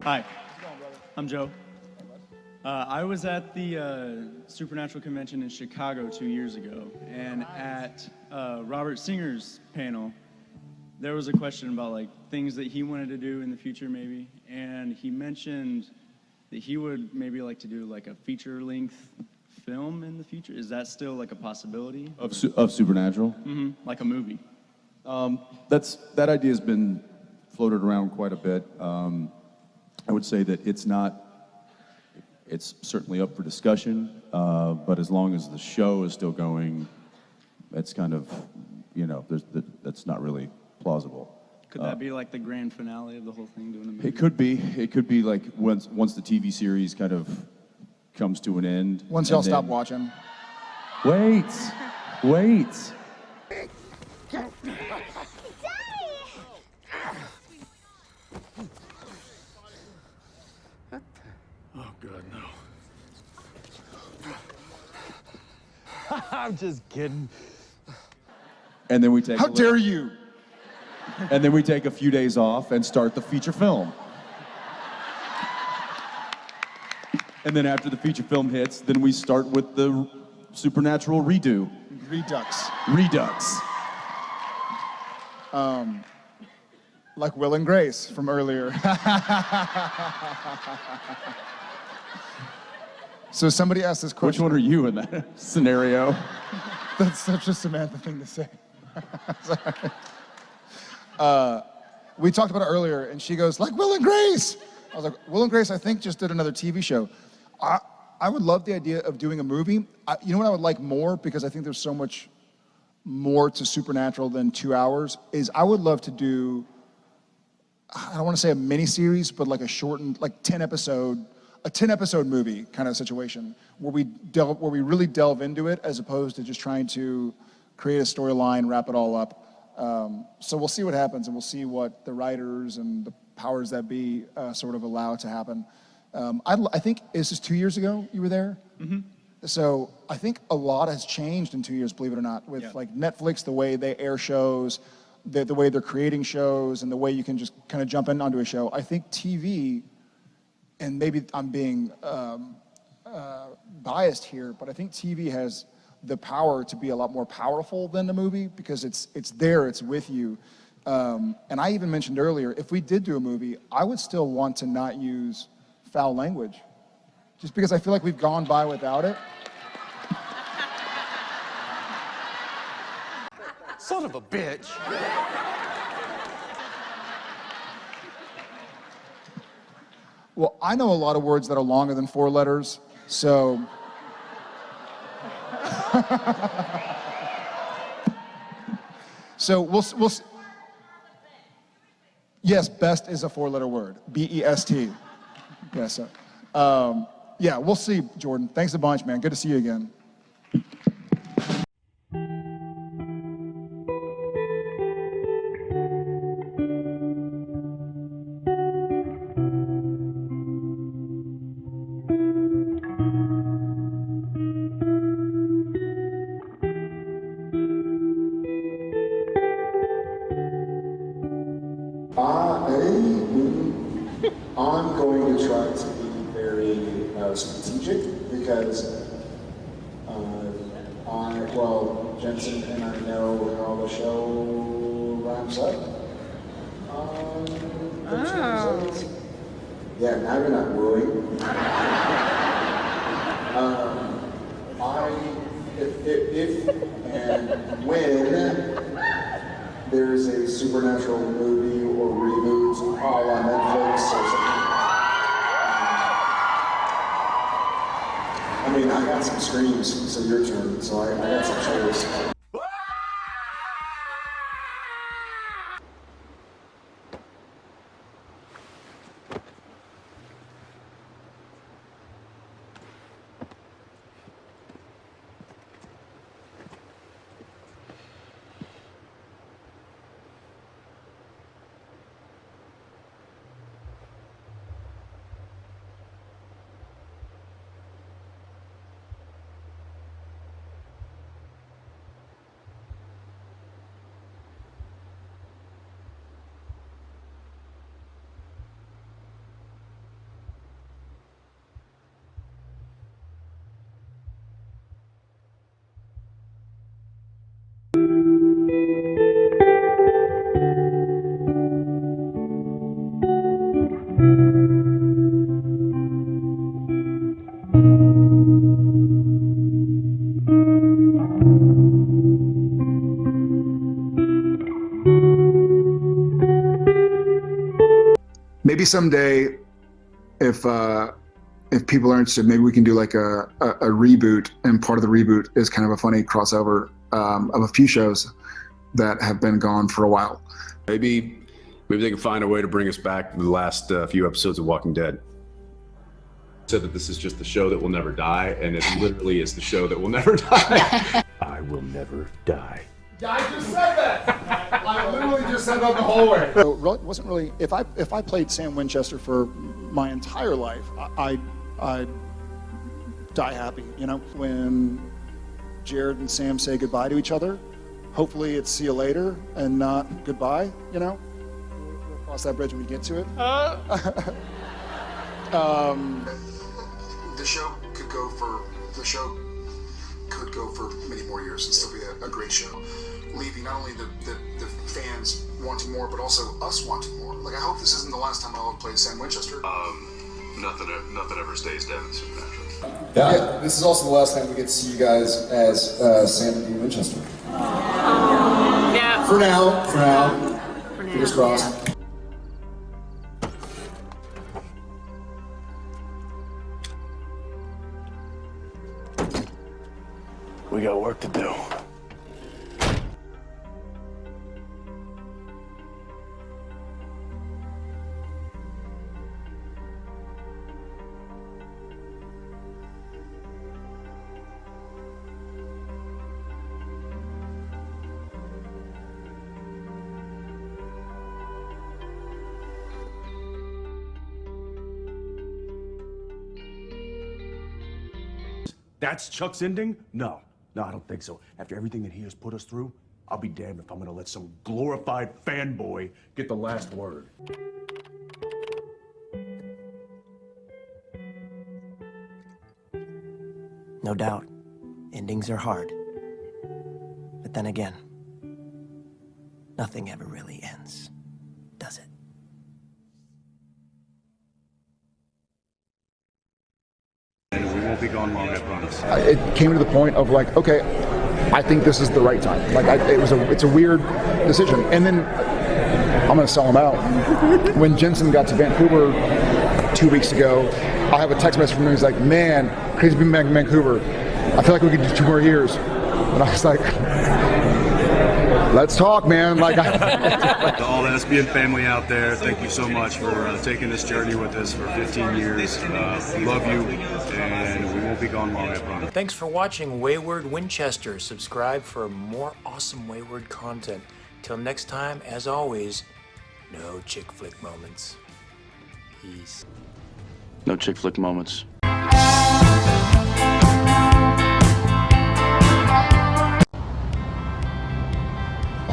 Hi, I'm Joe. I was at the Supernatural Convention in Chicago 2 years ago, and at Robert Singer's panel, there was a question about like things that he wanted to do in the future maybe, and he mentioned that he would maybe like to do like a feature-length film in the future. Is that still like a possibility? Of Supernatural? Mm-hmm, like a movie. That idea has been floated around quite a bit. I would say that it's certainly up for discussion, but as long as the show is still going, that's kind of, that's not really plausible. Could that be like the grand finale of the whole thing, doing a movie? It could be. It could be like once the TV series kind of comes to an end. Once y'all stop watching. Wait. Oh, God, no. I'm just kidding. And then we take. How dare you? And then we take a few days off and start the feature film. And then after the feature film hits, then we start with the Supernatural redo. Redux. Like Will and Grace from earlier. So somebody asked this question. Which one are you in that scenario? That's such a Samantha thing to say. Sorry. We talked about it earlier, and she goes, like Will and Grace. I was like, Will and Grace, I think, just did another TV show. I would love the idea of doing a movie. You know what I would like more, because I think there's so much more to Supernatural than 2 hours, is I would love to do, I don't want to say a mini-series, but like a shortened, like 10-episode movie kind of situation, where we really delve into it, as opposed to just trying to create a storyline, wrap it all up. So we'll see what happens, and we'll see what the writers and the powers that be sort of allow to happen. I think, this is 2 years ago you were there? Mm-hmm. So I think a lot has changed in 2 years, believe it or not, with like Netflix, the way they air shows, the way they're creating shows, and the way you can just kind of jump in onto a show. I think TV, and maybe I'm being biased here, but I think TV has the power to be a lot more powerful than a movie, because it's there, it's with you. And I even mentioned earlier, if we did do a movie, I would still want to not use foul language, just because I feel like we've gone by without it. Son of a bitch. Well, I know a lot of words that are longer than 4 letters, so. So we'll. Yes, best is a 4-letter word. B-E-S-T. Yes. Yeah, we'll see, Jordan. Thanks a bunch, man. Good to see you again. I'm going to try to be very strategic, because Jensen and I know how the show wraps up. Yeah, now you're not wooing. If and when there's a Supernatural movie or reboot a la Netflix or something. I mean, I got some screams, so your turn. So I got some chills. Maybe someday, if people are interested, maybe we can do like a reboot, and part of the reboot is kind of a funny crossover of a few shows that have been gone for a while. Maybe they can find a way to bring us back to the last few episodes of Walking Dead. Said that this is just the show that will never die, and it literally is the show that will never die. I will never die. Yeah, I just said that. I literally just said that in the hallway. So it wasn't really. If I played Sam Winchester for my entire life, I'd die happy. You know, when Jared and Sam say goodbye to each other, hopefully it's see you later and not goodbye. You know, we'll cross that bridge when we get to it. The show could go for many more years and still be a great show, leaving not only the fans wanting more, but also us wanting more. Like, I hope this isn't the last time I'll play Sam Winchester. Nothing ever stays dead in Supernatural. Yeah, this is also the last time we get to see you guys as Sam and Dean Winchester. Yeah. For now. Fingers crossed. We got work to do. That's Chuck's ending? No, I don't think so. After everything that he has put us through, I'll be damned if I'm gonna let some glorified fanboy get the last word. No doubt, endings are hard. But then again, nothing ever really ends, does it? And we won't be gone long, I promise. It came to the point of like, okay, I think this is the right time. Like, it's a weird decision. And then I'm gonna sell them out. When Jensen got to Vancouver 2 weeks ago, I have a text message from him. He's like, "Man, crazy being back in Vancouver. I feel like we could do 2 more years." And I was like, "Let's talk, man." Like, To all the SPN family out there, thank you so much for taking this journey with us for 15 years. We love you, and we won't be gone long, I promise. Thanks for watching Wayward Winchester. Subscribe for more awesome Wayward content. Till next time, as always, no chick flick moments. Peace. No chick flick moments.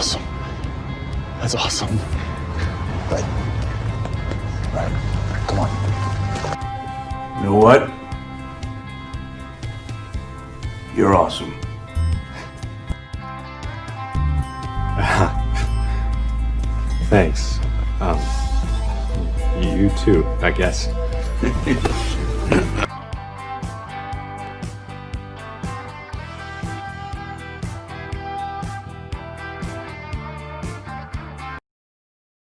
awesome. That's awesome. Right. Come on. You know what? You're awesome. Thanks. You too, I guess.